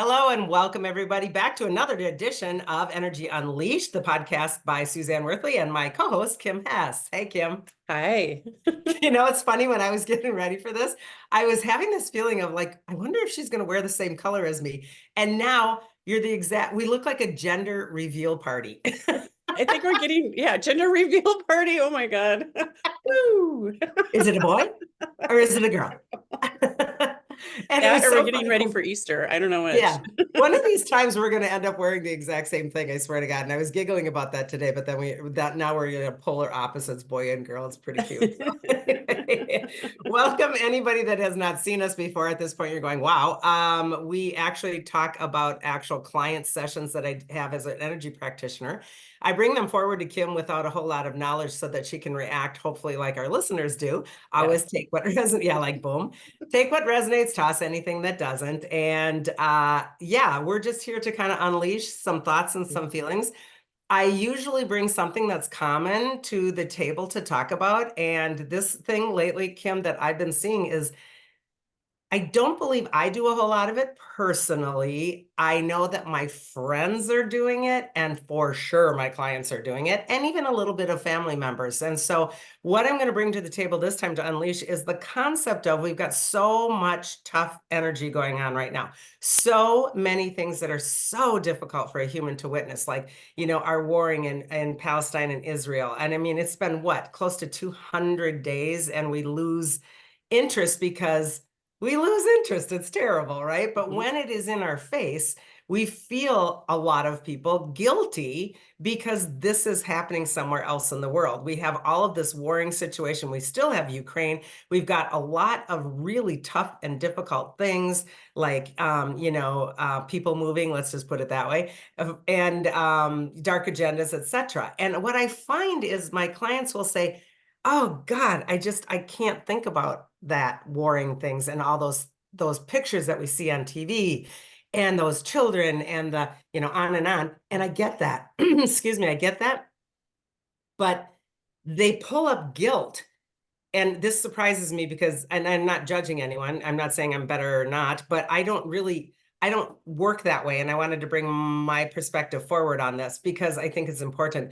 Hello and welcome everybody back to another edition of Energy Unleashed, the podcast by Suzanne Worthley and my co-host Kim Hess. Hey, Kim. Hi. It's funny, when I was getting ready for this, I was having this feeling of like, I wonder if she's going to wear the same color as me. And now we look like a gender reveal party. I think we're getting, gender reveal party. Oh my God. Woo. Is it a boy or is it a girl? And it was Or we're so getting funny. ready for Easter. I don't know which. Yeah. One of these times we're going to end up wearing the exact same thing, I swear to God. And I was giggling about that today, but then now we're going to polar opposites, boy and girl. It's pretty cute. So. Welcome anybody that has not seen us before. At this point, you're going, wow. We actually talk about actual client sessions that I have as an energy practitioner. I bring them forward to Kim without a whole lot of knowledge so that she can react, hopefully like our listeners do. I always take what resonates. Yeah, like boom. Take what resonates, toss anything that doesn't. And we're just here to kind of unleash some thoughts and some feelings. I usually bring something that's common to the table to talk about. And this thing lately, Kim, that I've been seeing is I don't believe I do a whole lot of it personally. I know that my friends are doing it, and for sure my clients are doing it, and even a little bit of family members. And so what I'm going to bring to the table this time to unleash is the concept of we've got so much tough energy going on right now. So many things that are so difficult for a human to witness, like, our warring in Palestine and Israel. And I mean, it's been close to 200 days, and we lose interest because we lose interest. It's terrible, right? But when it is in our face, we feel, a lot of people, guilty because this is happening somewhere else in the world. We have all of this warring situation. We still have Ukraine. We've got a lot of really tough and difficult things like, people moving, let's just put it that way, and dark agendas, etc. And what I find is my clients will say, oh God, I can't think about that warring things and all those pictures that we see on TV and those children and the, on and on. And I get that. Excuse me, I get that. But they pull up guilt. And this surprises me because, and I'm not judging anyone. I'm not saying I'm better or not, but I don't work that way. And I wanted to bring my perspective forward on this because I think it's important.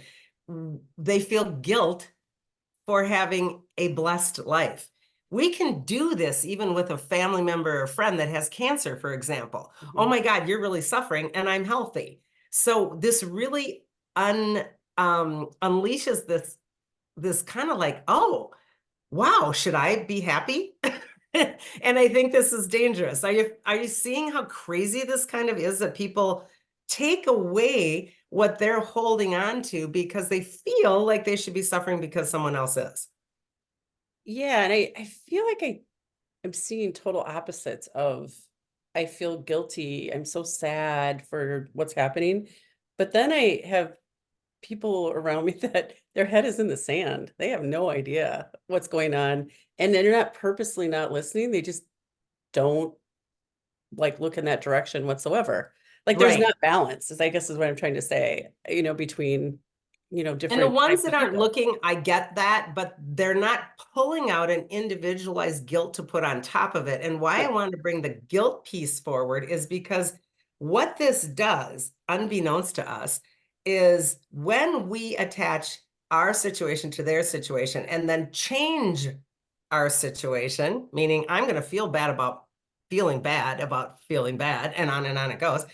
They feel guilt for having a blessed life. We can do this even with a family member or friend that has cancer, for example. Oh my God, you're really suffering and I'm healthy. So this really unleashes this kind of like, oh, wow, should I be happy? And I think this is dangerous. Are you seeing how crazy this kind of is, that people take away what they're holding on to because they feel like they should be suffering because someone else is? Yeah. And I feel like I'm seeing total opposites of I feel guilty. I'm so sad for what's happening. But then I have people around me that their head is in the sand. They have no idea what's going on. And then they're not purposely not listening. They just don't like look in that direction whatsoever. Like there's Right. not balance, I guess is what I'm trying to say, between, And the different ones types that of aren't people. looking, I get that, but they're not pulling out an individualized guilt to put on top of it. And why I Right. want to bring the guilt piece forward is because what this does, unbeknownst to us, is when we attach our situation to their situation and then change our situation, meaning I'm going to feel bad about feeling bad about feeling bad, and on it goes.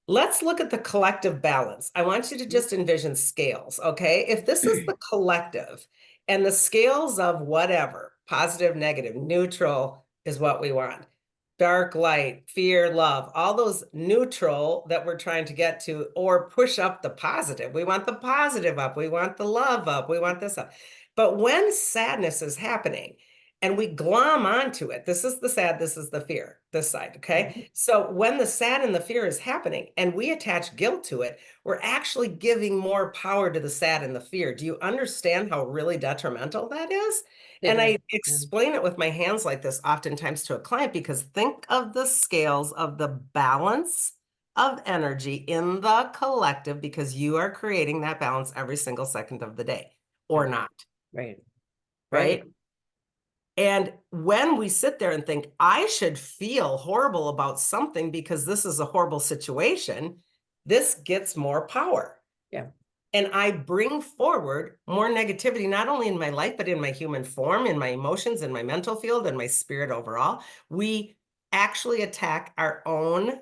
Let's look at the collective balance. I want you to just envision scales, okay? If this is the collective and the scales of whatever, positive, negative, neutral is what we want. Dark, light, fear, love, all those neutral that we're trying to get to, or push up the positive. We want the positive up. We want the love up. We want this up. But when sadness is happening, and we glom onto it. This is the sad, this is the fear, this side, okay? So when the sad and the fear is happening and we attach guilt to it, we're actually giving more power to the sad and the fear. Do you understand how really detrimental that is? It And is. I explain it with my hands like this oftentimes to a client, because think of the scales of the balance of energy in the collective, because you are creating that balance every single second of the day, or Right. not, Right. right? Right. And when we sit there and think, I should feel horrible about something because this is a horrible situation, this gets more power. Yeah. And I bring forward more negativity, not only in my life, but in my human form, in my emotions, in my mental field, and my spirit overall. We actually attack our own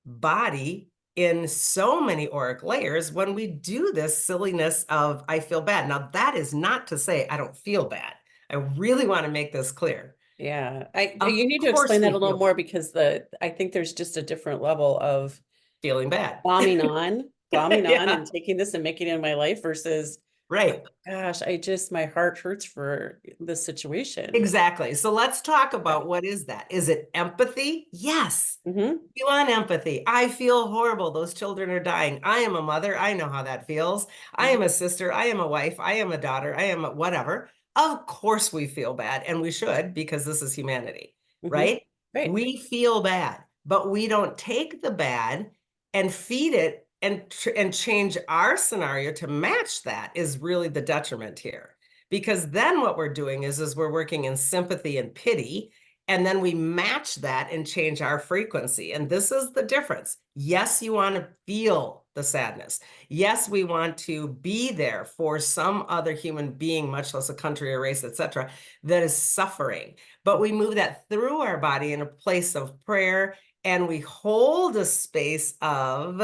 body in so many auric layers when we do this silliness of, I feel bad. Now, that is not to say I don't feel bad. I really want to make this clear. Yeah. Of You need to course explain that we a little feel more because I think there's just a different level of feeling bad. bombing on Yeah, and taking this and making it in my life versus, right. gosh, my heart hurts for this situation. Exactly. So let's talk Yeah. about what is that? Is it empathy? Yes. Hmm. You want empathy. I feel horrible. Those children are dying. I am a mother. I know how that feels. I am Hmm. a sister. I am a wife. I am a daughter. I am a whatever. Of course we feel bad, and we should because this is humanity, Hmm. right? Right. We feel bad, but we don't take the bad and feed it and change our scenario to match that is really the detriment here. Because then what we're doing is we're working in sympathy and pity, and then we match that and change our frequency. And this is the difference. Yes, you want to feel the sadness. Yes, we want to be there for some other human being, much less a country or race, etc., that is suffering. But we move that through our body in a place of prayer, and we hold a space of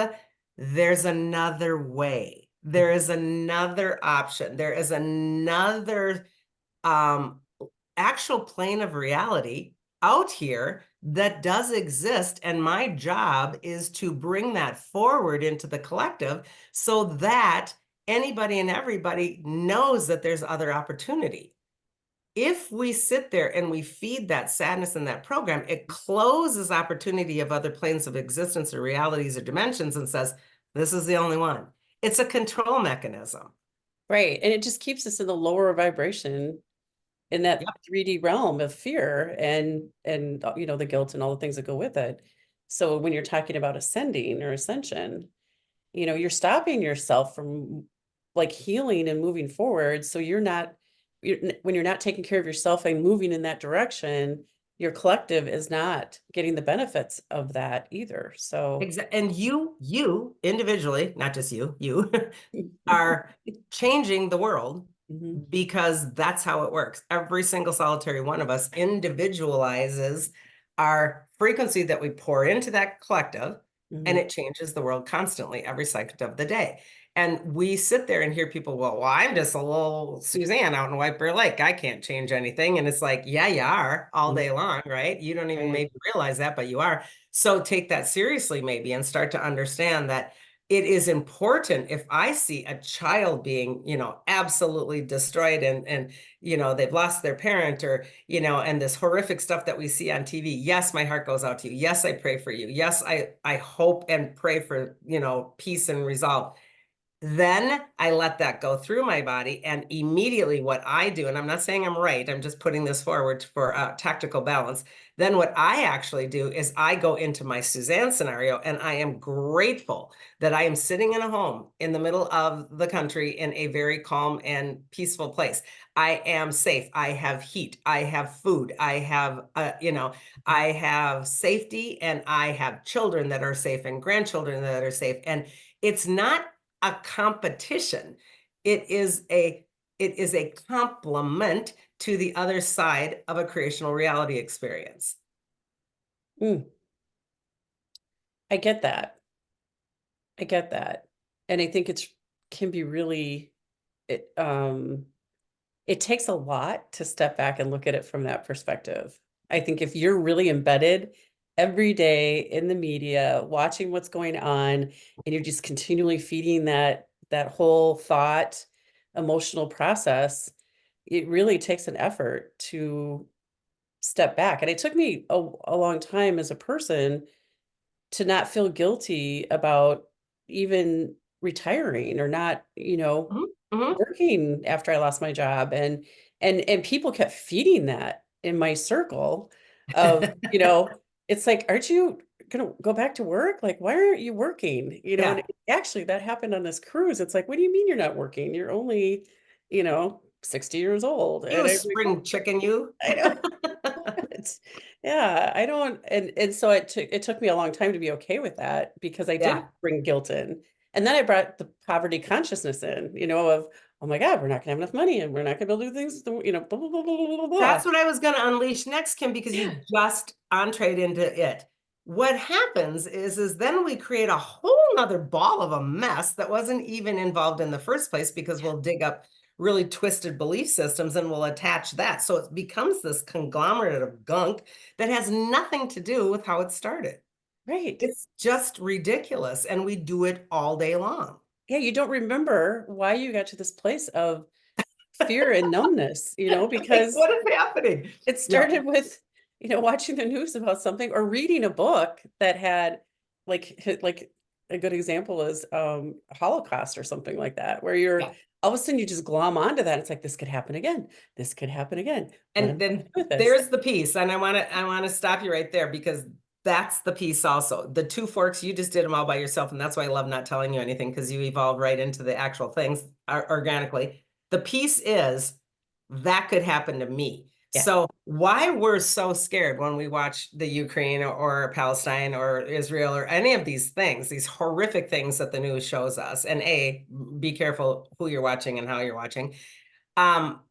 there's another way. There is another option. There is another um, actual plane of reality out here that does exist. And my job is to bring that forward into the collective so that anybody and everybody knows that there's other opportunity. If we sit there and we feed that sadness in that program, it closes opportunity of other planes of existence or realities or dimensions and says, this is the only one. It's a control mechanism. Right. And it just keeps us in the lower vibration in that Yep. 3D realm of fear and the guilt and all the things that go with it. So when you're talking about ascending or ascension, you're stopping yourself from like healing and moving forward. So when you're not taking care of yourself and moving in that direction, your collective is not getting the benefits of that either. So And you individually, not just you are changing the world mhm, because that's how it works. Every single solitary one of us individualizes our frequency that we pour into that collective, and mhm, it changes the world constantly every second of the day. And we sit there and hear people, well, I'm just a little Suzanne out in White Bear Lake. I can't change anything. And it's like, yeah, you are all mhm, day long, right? You don't even right. maybe realize that, but you are. So take that seriously, maybe, and start to understand that it is important if I see a child being, absolutely destroyed and they've lost their parent or, and this horrific stuff that we see on TV. Yes, my heart goes out to you. Yes, I pray for you. Yes, I hope and pray for, peace and resolve. Then I let that go through my body. And immediately, what I do, and I'm not saying I'm right, I'm just putting this forward for tactical balance. Then, what I actually do is I go into my Suzanne scenario and I am grateful that I am sitting in a home in the middle of the country in a very calm and peaceful place. I am safe. I have heat. I have food. I have safety, and I have children that are safe and grandchildren that are safe. And it's not a competition. It is a complement to the other side of a creational reality experience. Mm, I get that. I get that. And I think it's can be really it it takes a lot to step back and look at it from that perspective. I think if you're really embedded every day in the media, watching what's going on, and you're just continually feeding that whole thought, emotional process, it really takes an effort to step back. And it took me a long time as a person to not feel guilty about even retiring or not, Mhm, mhm. working after I lost my job, and people kept feeding that in my circle of, it's like, "Aren't you gonna go back to work? Like, why aren't you working?" And Yeah. actually that happened on this cruise. It's like, "What do you mean you're not working? You're only, you know, 60 years old. You And I'm like, spring chicken, you. I know. What? Yeah, I don't, and so it took me a long time to be okay with that because I did Yeah. bring guilt in. And then I brought the poverty consciousness in, of, oh my God, we're not gonna have enough money and we're not gonna be able to do things, blah, blah, blah, blah, blah, blah, blah. That's what I was going to unleash next, Kim, because Yeah, you just entreed into it. What happens is then we create a whole nother ball of a mess that wasn't even involved in the first place because we'll dig up really twisted belief systems and we'll attach that. So it becomes this conglomerate of gunk that has nothing to do with how it started. right. It's just ridiculous. And we do it all day long. Yeah, you don't remember why you got to this place of fear and numbness, Like, because what is happening? it Yeah. started with, watching the news about something or reading a book that had like a good example is Holocaust or something like that, where you're Yeah. all of a sudden you just glom onto that. It's like this could happen again. This could happen again. What And am I then gonna do with this? there's the piece, and I want to stop you right there because that's the piece also. The two forks, you just did them all by yourself, and that's why I love not telling you anything because you evolved right into the actual things organically. The piece is that could happen to me. Yeah. So why we're so scared when we watch the Ukraine or Palestine or Israel or any of these things, these horrific things that the news shows us, and be careful who you're watching and how you're watching.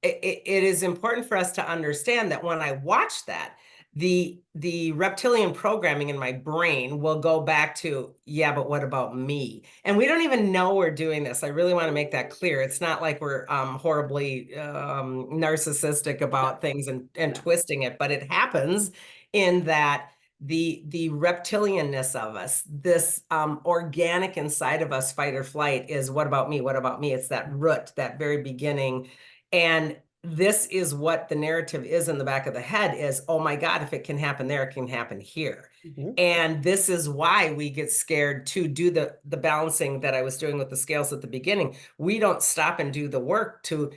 It is important for us to understand that when I watch that, the reptilian programming in my brain will go back to, yeah, but what about me? And we don't even know we're doing this. I really want to make that clear. It's not like we're horribly narcissistic No, about things and no. twisting it, but it happens in that the reptilianness of us, this organic inside of us, fight or flight, is what about me? What about me? It's that root, that very beginning. And this is what the narrative is in the back of the head is, oh my God, if it can happen there, it can happen here. Mhm. And this is why we get scared to do the balancing that I was doing with the scales at the beginning. We don't stop and do the work to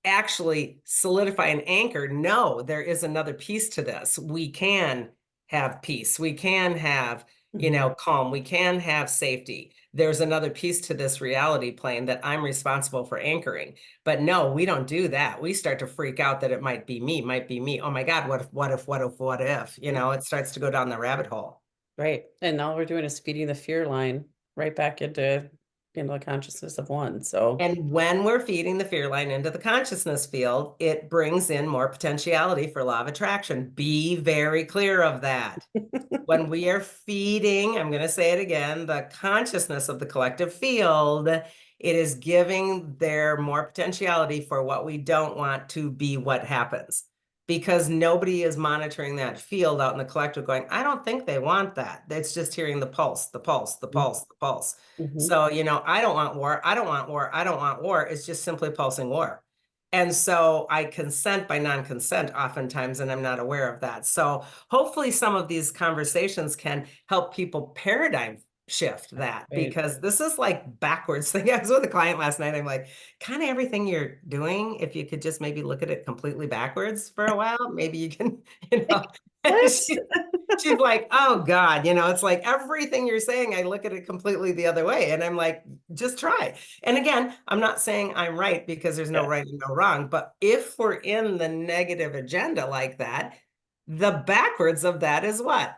actually solidify an anchor. No, there is another piece to this. We can have peace. We can have, Mhm. calm. We can have safety. There's another piece to this reality plane that I'm responsible for anchoring. But no, we don't do that. We start to freak out that it might be me, might be me. Oh my God, what if, what if, what if, what if? It starts to go down the rabbit hole. Right. And all we're doing is feeding the fear line right back into the consciousness of one. So And when we're feeding the fear line into the consciousness field, it brings in more potentiality for law of attraction. Be very clear of that. When we are feeding, I'm going to say it again, the consciousness of the collective field, it is giving there more potentiality for what we don't want to be what happens. Because nobody is monitoring that field out in the collective going, I don't think they want that. It's just hearing the pulse, the pulse, the Mhm. pulse, the pulse. Mhm. So, I don't want war. I don't want war. I don't want war. It's just simply pulsing war. And so I consent by non-consent oftentimes, and I'm not aware of that. So hopefully some of these conversations can help people paradigm shift that, Right. because this is like backwards thing. I was with a client last night. I'm like, kind of everything you're doing, if you could just maybe look at it completely backwards for a while, maybe you can, you know. Like, what? She's like, oh God, it's like everything you're saying, I look at it completely the other way. And I'm like, just try. And again, I'm not saying I'm right because there's no Yeah. right and no wrong. But if we're in the negative agenda like that, the backwards of that is what?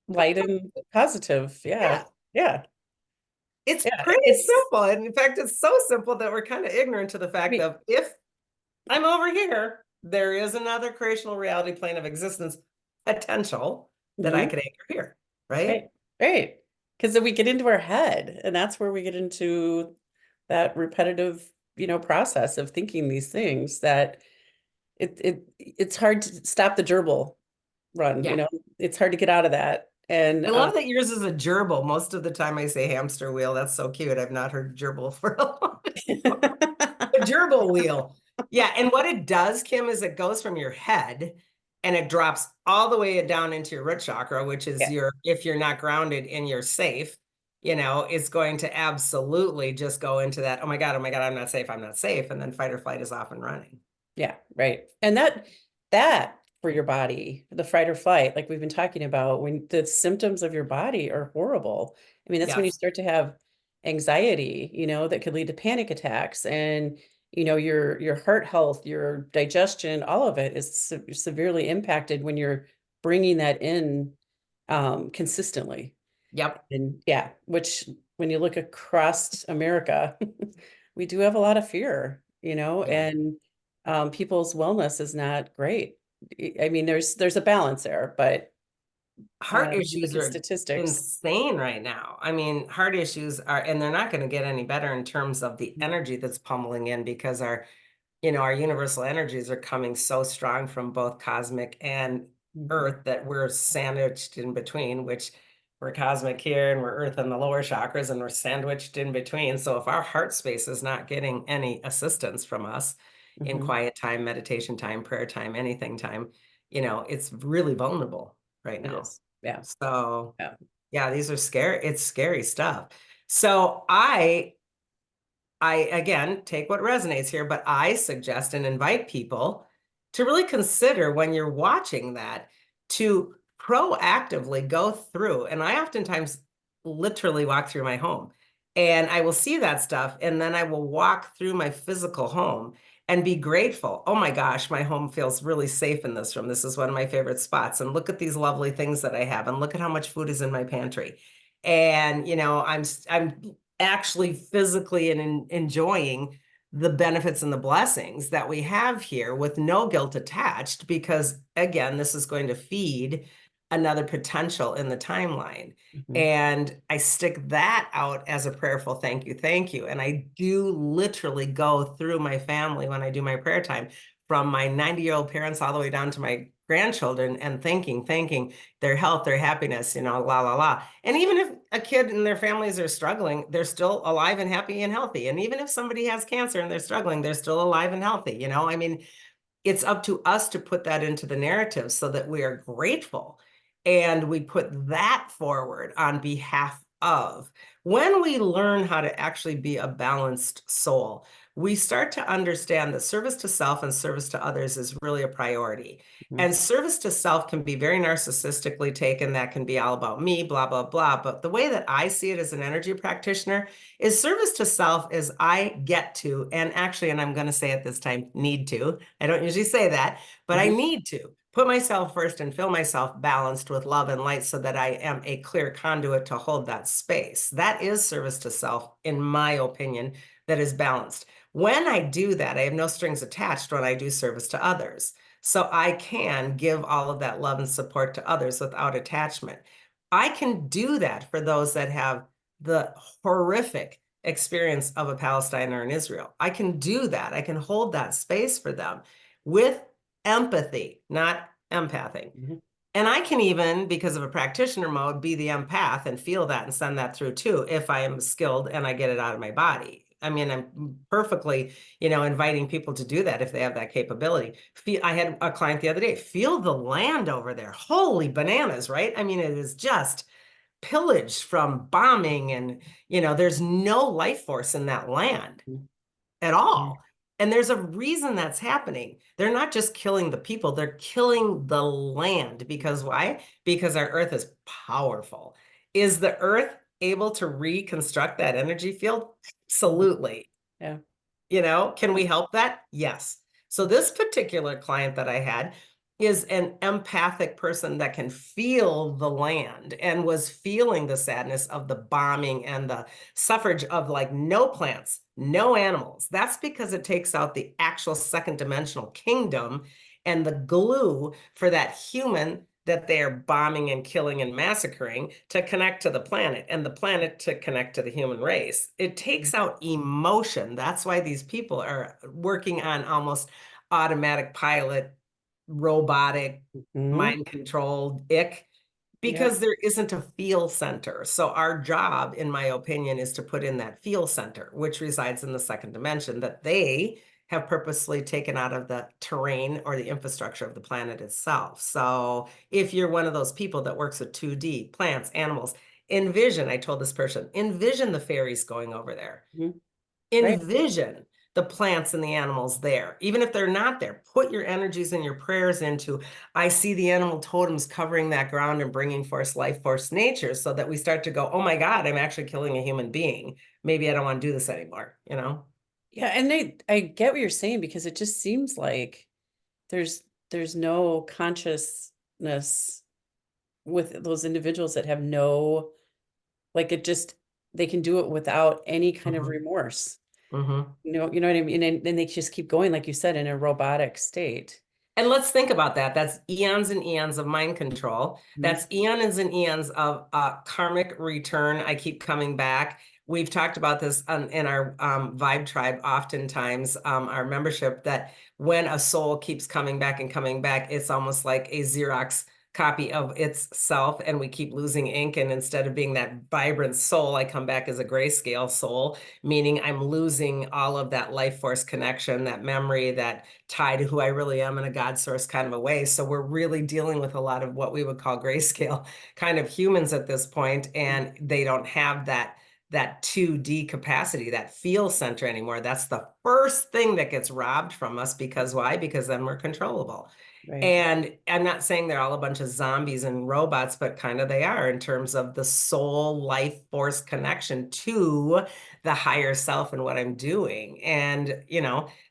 Light and positive. Yeah. Yeah. Yeah. It's Yeah. pretty It's, simple. And in fact, it's so simple that we're kind of ignorant to the I fact mean, of, if I'm over here, there is another creational reality plane of existence potential that I mhm. could anchor here, right? Right. Right. Because then we get into our head, and that's where we get into that repetitive, process of thinking these things that it's hard to stop the gerbil run, Yeah. it's hard to get out of that. And I love that yours is a gerbil. Most of the time I say hamster wheel. That's so cute. I've not heard gerbil for a long time. A gerbil wheel. Yeah. And what it does, Kim, is it goes from your head and it drops all the way down into your root chakra, which is yeah, if you're not grounded and you're safe, it's going to absolutely just go into that. Oh my God, I'm not safe. I'm not safe. And then fight or flight is off and running. yeah, right. And that for your body, the fight or flight, like we've been talking about, when the symptoms of your body are horrible. I mean, that's when you Yes. start to have anxiety, that could lead to panic attacks and, your heart health, your digestion, all of it is severely impacted when you're bringing that in consistently. Yep. And yeah, which when you look across America, we do have a lot of fear, Yeah. and people's wellness is not great. I mean, there's a balance there, but Heart you look issues at are statistics. insane right now. I mean, heart issues are, and they're not going to get any better in terms of the energy that's pummeling in because our universal energies are coming so strong from both cosmic and Mhm. earth that we're sandwiched in between, which we're cosmic here and we're earth in the lower chakras and we're sandwiched in between. So if our heart space is not getting any assistance from us in Mhm. quiet time, meditation time, prayer time, anything time, it's really vulnerable right It now. is. Yeah. So Yeah. yeah, these are scary. It's scary stuff. So I again take what resonates here, but I suggest and invite people to really consider when you're watching that to proactively go through. And I oftentimes literally walk through my home and I will see that stuff. And then I will walk through my physical home and be grateful. Oh my gosh, my home feels really safe in this room. This is one of my favorite spots. And look at these lovely things that I have. And look at how much food is in my pantry. And I'm actually physically and enjoying the benefits and the blessings that we have here with no guilt attached, because again, this is going to feed another potential in the timeline. Mhm. And I stick that out as a prayerful thank you, thank you. And I do literally go through my family when I do my prayer time, from my 90-year-old parents all the way down to my grandchildren, and thanking their health, their happiness, la, la, la. And even if a kid and their families are struggling, they're still alive and happy and healthy. And even if somebody has cancer and they're struggling, they're still alive and healthy. I mean, it's up to us to put that into the narrative so that we are grateful and we put that forward on behalf of. When we learn how to actually be a balanced soul, we start to understand that service to self and service to others is really a priority. Mhm. And service to self can be very narcissistically taken. That can be all about me, blah, blah, blah. But the way that I see it as an energy practitioner is service to self is I get to, and actually, and I'm going to say it this time, need to. I don't usually say that, but I Mhm. need to put myself first and feel myself balanced with love and light so that I am a clear conduit to hold that space. That is service to self, in my opinion, that is balanced. When I do that, I have no strings attached when I do service to others. So I can give all of that love and support to others without attachment. I can do that for those that have the horrific experience of a Palestine or an Israel. I can do that. I can hold that space for them with empathy, not empathing. Mhm. And I can even, because of a practitioner mode, be the empath and feel that and send that through too, if I am skilled and I get it out of my body. I mean, I'm perfectly, inviting people to do that if they have that capability. I had a client the other day, feel the land over there. Holy bananas, right? I mean, it is just pillaged from bombing and, there's no life force in that land Mhm. at Yeah. all. And there's a reason that's happening. They're not just killing the people, they're killing the land. Because why? Because our earth is powerful. Is the earth able to reconstruct that energy field? Mhm. Absolutely. Yeah. Can we help that? Yes. So this particular client that I had is an empathic person that can feel the land and was feeling the sadness of the bombing and the suffrage of like no plants, no animals. That's because it takes out the actual second dimensional kingdom and the glue for that human that they're bombing and killing and massacring to connect to the planet, and the planet to connect to the human race. It Mhm. takes out emotion. That's why these people are working on almost automatic pilot, robotic, Mhm. mind controlled ick, Yep. because there isn't a feel center. So our job, in my opinion, is to put in that feel center, which resides in the second dimension that they have purposely taken out of the terrain or the infrastructure of the planet itself. So if you're one of those people that works with 2D, plants, animals, envision, I told this person, envision the fairies going over there. Mhm. Right. Envision the plants and the animals there. Even if they're not there, put your energies and your prayers into, I see the animal totems covering that ground and bringing forth life force nature, so that we start to go, oh my God, I'm actually killing a human being. Maybe I don't want to do this anymore, Yeah, and I get what you're saying because it just seems like there's there's no consciousness with those individuals that have no, like, it just, they can do it without any kind of Mhm, remorse. mhm. You know what I mean? And they just keep going, like you said, in a robotic state. And let's think about that. That's eons and eons of mind control. Mhm. That's eons and eons of karmic return. I keep coming back. We've talked about this in our Vibe Tribe oftentimes, our membership, that when a soul keeps coming back, it's almost like a Xerox copy of itself, and we keep losing ink. And instead of being that vibrant soul, I come back as a grayscale soul, meaning I'm losing all of that life force connection, that memory, that tie to who I really am in a God source kind of a way. So we're really dealing with a lot of what we would call grayscale kind of humans at this point, and they don't have that 2D capacity, that feel center anymore. That's the first thing that gets robbed from us. Because why? Because then we're controllable. Right. And I'm not saying they're all a bunch of zombies and robots, but kind of they are, in terms of the soul life force connection to the higher self and what I'm doing. And,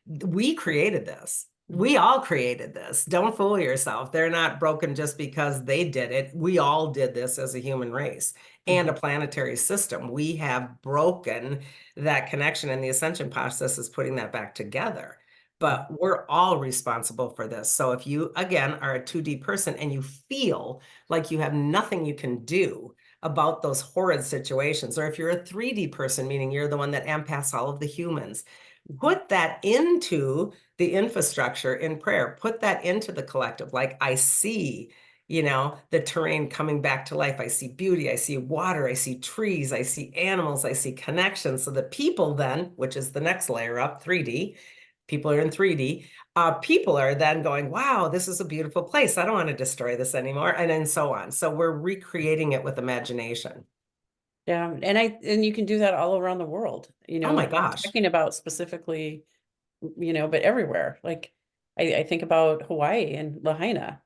we created this. Mhm. We all created this. Don't fool yourself. They're not broken just because they did it. We all did this as a human race and Mhm. a planetary system. We have broken that connection, and the ascension process is putting that back together. But we're all responsible for this. So if you, again, are a 2D person and you feel like you have nothing you can do about those horrid situations, or if you're a 3D person, meaning you're the one that empaths all of the humans, Mhm. put that into the infrastructure in prayer, put that into the collective. Like, I see, the terrain coming back to life. I see beauty, I see water, I see trees, I see animals, I see connections. So the people then, which is the next layer up, 3D, people are in 3D. People are then going, wow, this is a beautiful place. I don't want to destroy this anymore. And then so on. So we're recreating it with imagination. Yeah, and you can do that all around the world, Oh my not gosh. talking about specifically, but everywhere. Like, I think about Hawaii and Lahaina,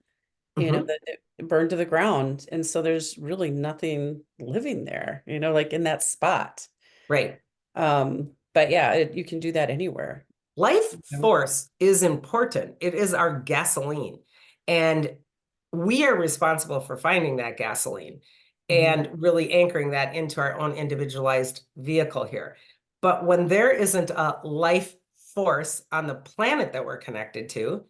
Hmm. that it burned to the ground. And so there's really nothing living there, like in that spot. Right. But yeah, you can do that anywhere. Life you know? force is important. It is our gasoline. And we are responsible for finding that gasoline Mhm. and really anchoring that into our own individualized vehicle here. But when there isn't a life force on the planet that we're connected to,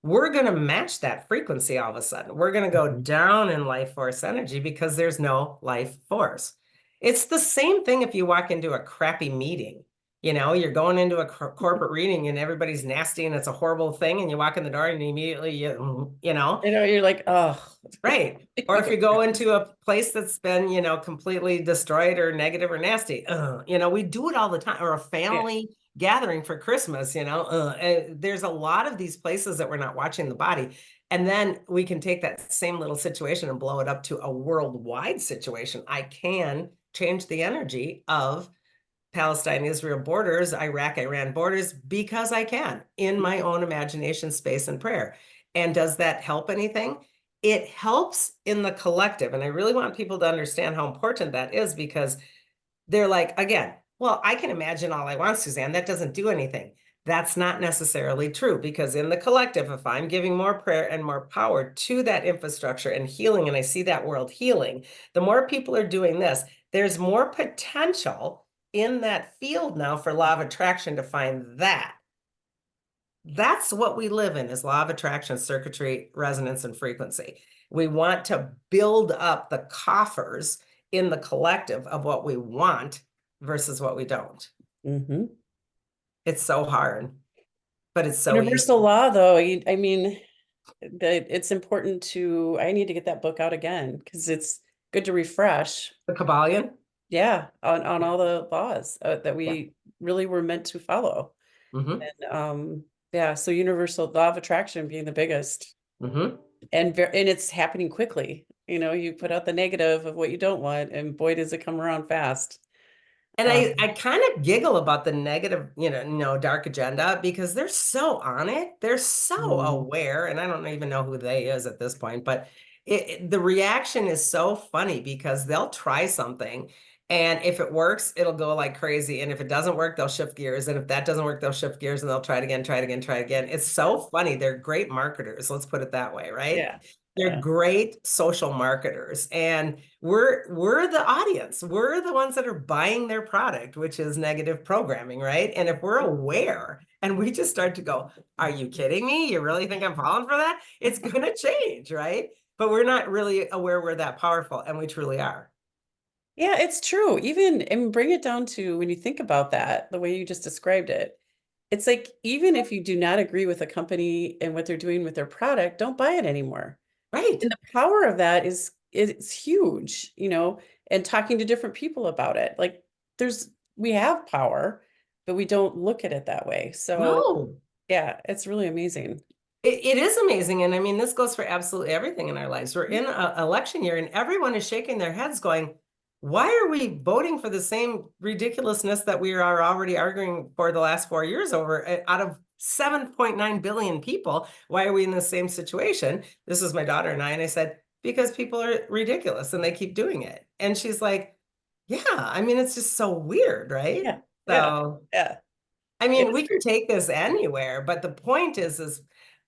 we're going to match that frequency all of a sudden. We're going to go Mhm. down in life force energy because there's no life force. It's the same thing if you walk into a crappy meeting. You're going into a corporate reading and everybody's nasty and it's a horrible thing, and you walk in the door and immediately You're like, oh, right. Or if you go into a place that's been, completely destroyed or negative or nasty, we do it all the time. Or a yeah. family gathering for Christmas, there's a lot of these places that we're not watching the body. And then we can take that same little situation and blow it up to a worldwide situation. I can change the energy of Palestine, Israel borders, Iraq, Iran borders, because I can, in my own imagination, space, and prayer. And does that help anything? It helps in the collective. And I really want people to understand how important that is, because they're like, again, well, I can imagine all I want, Suzanne. That doesn't do anything. That's not necessarily true, because in the collective, if I'm giving more prayer and more power to that infrastructure and healing, and I see that world healing, the more people are doing this, there's more potential in that field now for law of attraction to find that. That's what we live in, is law of attraction, circuitry, resonance, and frequency. We want to build up the coffers in the collective of what we want versus what we don't. Mhm. It's so hard, but it's so Universal easy. law, though, I mean, it's important I need to get that book out again because it's good to refresh. The Kabbalion? Yeah, on Yeah. all the laws that Yeah. we really were meant to follow. Mm-hmm. And yeah, so universal law of attraction being the biggest, Mm-hmm. and it's happening quickly. You put out the negative of what you don't want, and boy, does it come around fast. And I, Um, I kind of giggle about the negative, no, dark agenda, because they're so on it. They're so mm, aware. And I don't even know who they is at this point, but the reaction is so funny because they'll try something And if it works, it'll go like crazy. And if it doesn't work, they'll shift gears. And if that doesn't work, they'll shift gears and they'll try it again, try it again, try it again. It's so funny. They're great marketers. Let's put it that way, right? Yeah. They're Yeah. great social marketers. And we're the audience. We're the ones that are buying their product, which is negative programming, right? And if we're aware and we just start to go, are you kidding me? You really think I'm falling for that? It's gonna change, right? But we're not really aware we're that powerful, and we truly are. Yeah, it's true. Even and bring it down to when you think about that, the way you just described it. It's like even if you do not agree with a company and what they're doing with their product, don't buy it anymore. Right. And the power of that is huge, and talking to different people about it. Like we have power, but we don't look at it that way. So No. yeah, it's really amazing. It is amazing. And I mean, this goes for absolutely everything in our lives. We're in an election year and everyone is shaking their heads going, why are we voting for the same ridiculousness that we are already arguing for the last 4 years over? Out of 7.9 billion people, why are we in the same situation? This is my daughter and I said, because people are ridiculous and they keep doing it. And she's like, yeah, I mean, it's just so weird, right? Yeah. Yeah. So Yeah. I It mean, is we can take this anywhere, but the point is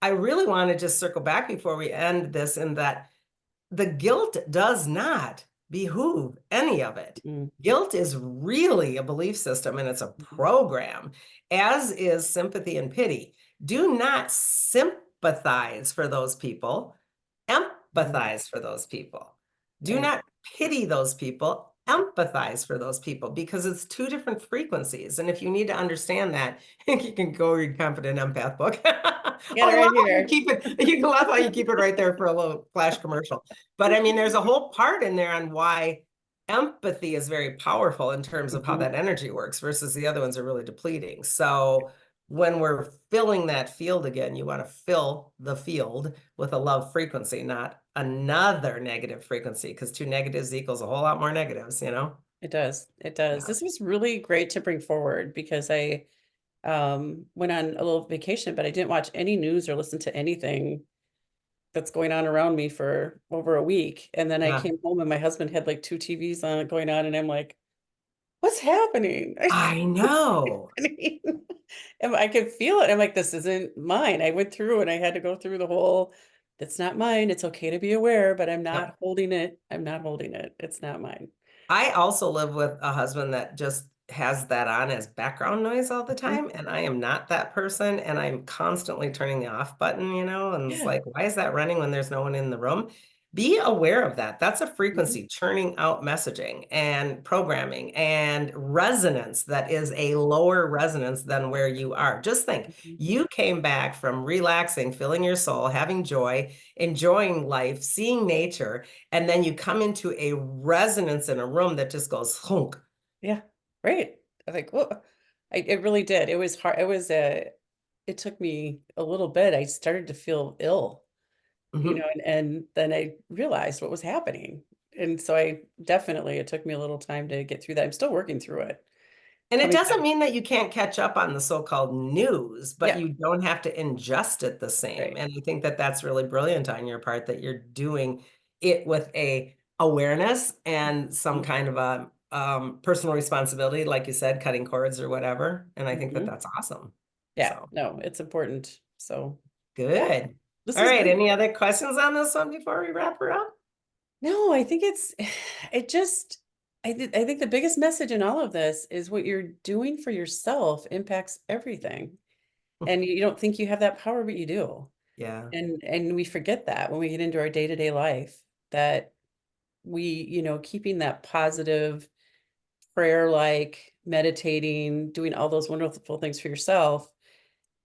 I really want to just circle back before we end this in that the guilt does not behoove any of it. great. Guilt is really a belief system and it's a Mhm. program, as is sympathy and pity. Do not sympathize for those people, Mhm. empathize for those people. Do Right. not pity those people, empathize for those people because it's two different frequencies. And if you need to understand that, you can go read Confident Empath book. Got Oh, it I love right how you here. keep it. You can love how you keep it right there for a little flash commercial. But I mean, there's a whole part in there on why empathy is very powerful in terms of how Mhm. that energy works versus the other ones are really depleting. So when we're filling that field again, you want to fill the field with a love frequency, not another negative frequency, because two negatives equals a whole lot more negatives, you know? It does. It does. Yeah. This was really great to bring forward because I went on a little vacation, but I didn't watch any news or listen to anything that's going on around me for over a week. And then I Yeah. came home and my husband had like two TVs on going on, and I'm like, what's happening? I What's know. happening? And I could feel it. I'm like, this isn't mine. I went through and I had to go through the whole, that's not mine. It's okay to be aware, but I'm Yep. not holding it. I'm not holding it. It's not mine. I also live with a husband that just has that on as background noise all the Mhm. time, and I am not that person, and I'm constantly turning the off button, and it's Yeah. like, why is that running when there's no one in the room? Be aware of that. That's a Mhm. frequency churning out messaging and programming and resonance that is a lower resonance than where you are. Just think, Mhm. you came back from relaxing, filling your soul, having joy, enjoying life, seeing nature, and then you come into a resonance in a room that just goes hunk. Yeah. Right. I think, well, it really did. It was hard. It took me a little bit. I started to feel ill, Mhm. and then I realized what was happening. And so it took me a little time to get through that. I'm still working through it. And it Coming doesn't back. mean that you can't catch up on the so-called news, but Yeah. you don't have to ingest it the same. Right. And I think that that's really brilliant on your part that you're doing it with a awareness and some Mhm. kind of a personal responsibility, like you said, cutting cords or whatever. And I think that Mhm. that's awesome. Yeah. So No, it's important. So yeah, good. this All was right. great. Any other questions on this one before we wrap her up? No, I think it just, I think the biggest message in all of this is what you're doing for yourself impacts everything. And you don't think you have that power, but you do. Yeah. And we forget that when we get into our day-to-day life, that keeping that positive prayer, like meditating, doing all those wonderful things for yourself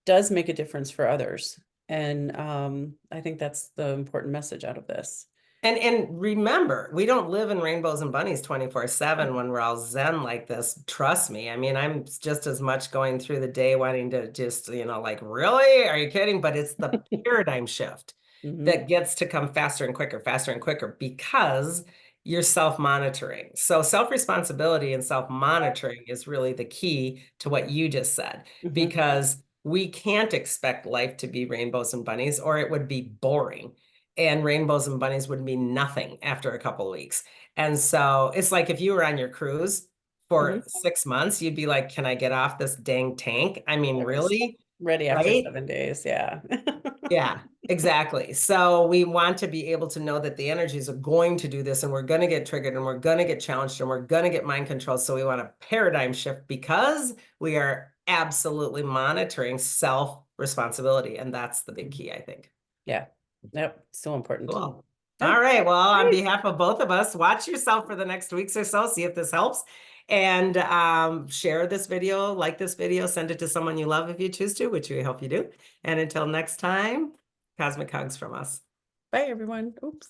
does make a difference for others. And I think that's the important message out of this. And remember, we don't live in rainbows and bunnies 24/7 when we're all zen like this. Trust me. I mean, I'm just as much going through the day wanting to just, like, really? Are you kidding? But it's the paradigm shift Hmm. that gets to come faster and quicker because you're self-monitoring. So self-responsibility and self-monitoring is really the key to what you just said, Hmm. because we can't expect life to be rainbows and bunnies or it would be boring. and rainbows and bunnies would mean nothing after a couple of weeks. And so it's like if you were on your cruise for Mhm. 6 months, you'd be like, can I get off this dang tank? I mean, I was really? ready after Right? 7 days. Yeah. Yeah, exactly. So we want to be able to know that the energies are going to do this and we're going to get triggered and we're going to get challenged and we're going to get mind controlled. So we want a paradigm shift because we are absolutely monitoring self responsibility. And that's the big key, I think. Yeah. Yep. So important. Cool. Yep. All right. Well, on Great. behalf of both of us, watch yourself for the next weeks or so, see if this helps. And share this video, like this video, send it to someone you love if you choose to, which we hope you do. And until next time, cosmic hugs from us. Bye, everyone. Oops.